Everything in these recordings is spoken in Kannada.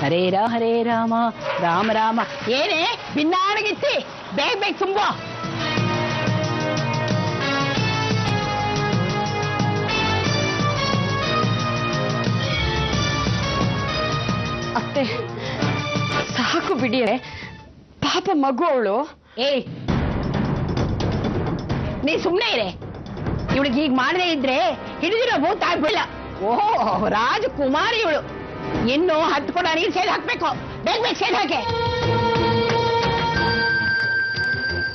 ಹರೇ ರಾಮ ರಾಮ ರಾಮ. ಏನೇ ಭಿನ್ನಾಣಗಿತ್ತಿ ಬೇಗ ಬೇಗ ತುಂಬೋ. ಅತ್ತೆ ಸಾಕು ಬಿಡಿಯರೆ, ಪಾಪ ಮಗು ಅವಳು. ಏಯ್ ನೀ ಸುಮ್ಮನೆ ಇರೆ. ಇವಳಿಗೆ ಹೀಗೆ ಮಾಡದೇ ಇದ್ರೆ ಹಿಡಿದಿರೋ ಭೂತ ಆಗ್ಬಿಡಲ್ಲ. ಓಹೋ ರಾಜಕುಮಾರಿ ಇವಳು. ಇನ್ನು ಹತ್ಕೊಡ ನೀರು ಸೇದ್ ಹಾಕ್ಬೇಕು. ಬೇಗ ಬೇಗ ಸೇದ್ ಹಾಕೆ.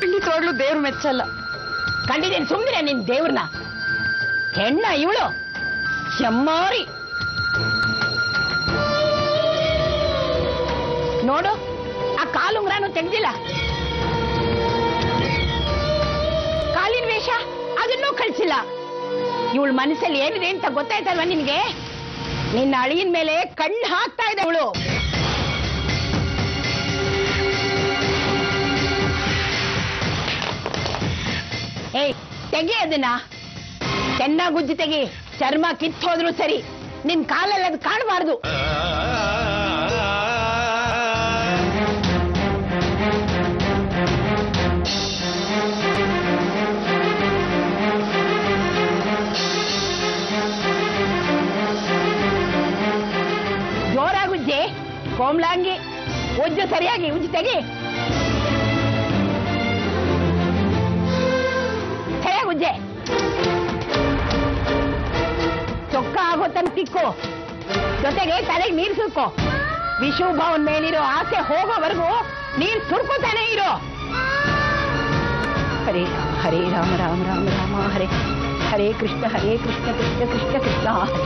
ಖಂಡಿತವಾಗ್ಲೂ ದೇವ್ರು ಮೆಚ್ಚಲ್ಲ. ಕಂಡಿದ್ದೇನೆ, ಸುಮ್ಮನೆ ನಿನ್ ದೇವ್ರನ್ನ. ಹೆಣ್ಣ ಇವಳು ಚಮ್ಮಾರಿ. ನೋಡು, ಆ ಕಾಲುಂಗ್ರಾನು ತೆಗ್ದಿಲ್ಲ. ಕಾಲಿನ ವೇಷ ಅದನ್ನೂ ಕಳಿಸಿಲ್ಲ. ಇವಳ ಮನಸ್ಸಲ್ಲಿ ಏನಿದೆ ಅಂತ ಗೊತ್ತಾಯ್ತಲ್ವ ನಿನ್ಗೆ? ನಿನ್ನ ಅಳಿಯನ ಮೇಲೆ ಕಣ್ಣು ಹಾಕ್ತಾ ಇದೆ ಇವಳು. ಏಯ್ ತೆಗಿ ಅದನ್ನ, ಚೆನ್ನಾಗಿ ಉಜ್ಜಿ ತೆಗಿ. ಚರ್ಮ ಕಿತ್ತೋದ್ರು ಸರಿ, ನಿನ್ ಕಾಲಲ್ಲಿ ಅದು ಕಾಣಬಾರ್ದು. ಜೋರಾಗಿ ಉಜ್ಜಿ ಕೋಮ್ಲಾಂಗಿ. ಉಜ್ಜು ಸರಿಯಾಗಿ ಉಜ್ಜಿ ತೆಗಿ. ಸರಿಯಾಗಿ ಉಜ್ಜೆ. ಚೊಕ್ಕ ಆಗೋ ತನಕ ತಿಕ್ಕು. ಜೊತೆಗೆ ತಲೆಗೆ ನೀರು ಸುರ್ಕೋ. ವಿಶುಭವನ್ ಮೇಲಿರೋ ಆಸೆ ಹೋಗೋವರೆಗೂ ನೀರು ಸುರ್ಕೋತಾನೆ ಇರೋ. ಹರೇ ರಾಮ ರಾಮ ರಾಮ ರಾಮ ಹರೇ ಹರೇ ಕೃಷ್ಣ ಕೃಷ್ಣ ಕೃಷ್ಣ ಕೃಷ್ಣ ಹರೇ.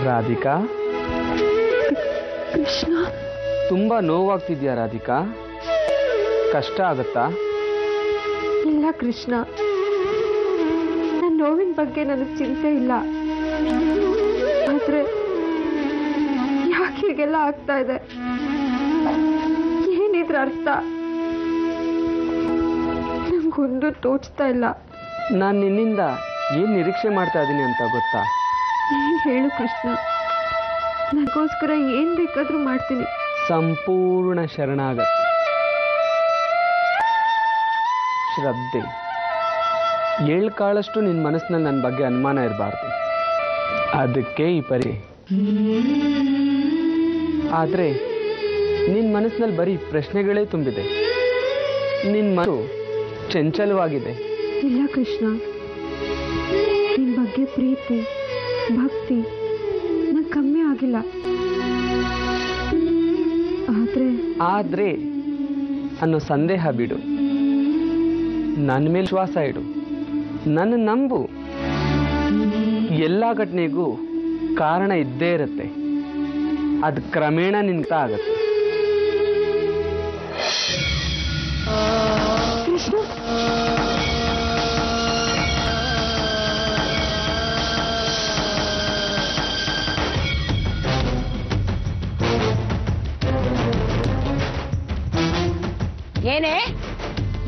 ರಾಧಿಕಾ, ಕೃಷ್ಣ, ತುಂಬಾ ನೋವಾಗ್ತಿದ್ಯಾ ರಾಧಿಕಾ? ಕಷ್ಟ ಆಗತ್ತಾ? ಇಲ್ಲ ಕೃಷ್ಣ, ನನ್ನ ನೋವಿನ ಬಗ್ಗೆ ನನಗೆ ಚಿಂತೆ ಇಲ್ಲ. ಆದ್ರೆ ಯಾಕೆ ಹೀಗೆಲ್ಲ ಆಗ್ತಾ ಇದೆ? ಏನಿದ್ರ ಅರ್ಥ ನಂಗೊಂದು ತೋಚ್ತಾ ಇಲ್ಲ. ನಾನು ನಿನ್ನಿಂದ ಏನ್ ನಿರೀಕ್ಷೆ ಮಾಡ್ತಾ ಇದ್ದೀನಿ ಅಂತ ಗೊತ್ತಾ? ಏನ್ ಹೇಳು ಕೃಷ್ಣ, ನನಗೋಸ್ಕರ ಏನ್ ಬೇಕಾದ್ರೂ ಮಾಡ್ತೀನಿ. ಸಂಪೂರ್ಣ ಶರಣಾಗತಿ, ಶ್ರದ್ಧೆ, ಕಾಳಷ್ಟು ನಿನ್ನ ಮನಸ್ಸಿನಲ್ಲಿ ನನ್ನ ಬಗ್ಗೆ ಅನುಮಾನ ಇರಬಾರ್ದು. ಅದಕ್ಕೆ ಈ ಪರಿ. ಆದ್ರೆ ನಿನ್ನ ಮನಸ್ಸಿನಲ್ಲಿ ಬರೀ ಪ್ರಶ್ನೆಗಳೇ ತುಂಬಿದೆ. ನಿನ್ನ ಮನಸ್ಸು ಚಂಚಲವಾಗಿದೆ. ಇಲ್ಲ ಕೃಷ್ಣ, ನಿನ್ ಬಗ್ಗೆ ಪ್ರೀತಿ ಭಕ್ತಿ ನಂಗೆ ಕಮ್ಮಿ ಆಗಿಲ್ಲ. ಆದ್ರೆ ಅನ್ನೋ ಸಂದೇಹ ಬಿಡು. ನನ್ನ ಮೇಲೆ ವಿಶ್ವಾಸ ಇಡು, ನನ್ನ ನಂಬು. ಎಲ್ಲ ಘಟನೆಗೂ ಕಾರಣ ಇದ್ದೇ ಇರುತ್ತೆ. ಅದು ಕ್ರಮೇಣ ನಿನ್ಗೆ ಆಗತ್ತೆ. ಕೃಷ್ಣ, ಏನೇ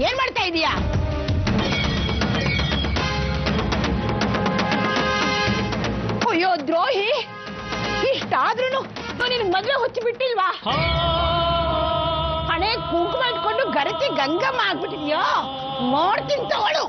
ಏನ್ ಮಾಡ್ತಾ ಇದೀಯಾ? ಅಯ್ಯೋ ದ್ರೋಹಿ, ಇಷ್ಟಾದ್ರೂ ನಿನ್ ಮದ್ವೆ ಹೊಚ್ಚಿ ಬಿಟ್ಟಿಲ್ವಾ? ಹಣೆ ಕುಂಕುಮ ಇಟ್ಕೊಂಡು ಗರತಿ ಗಂಗಮ್ಮ ಆಗ್ಬಿಟ್ಟಿದ್ಯೋ? ಮಾಡ್ತೀನಿ ತಗೊಳು.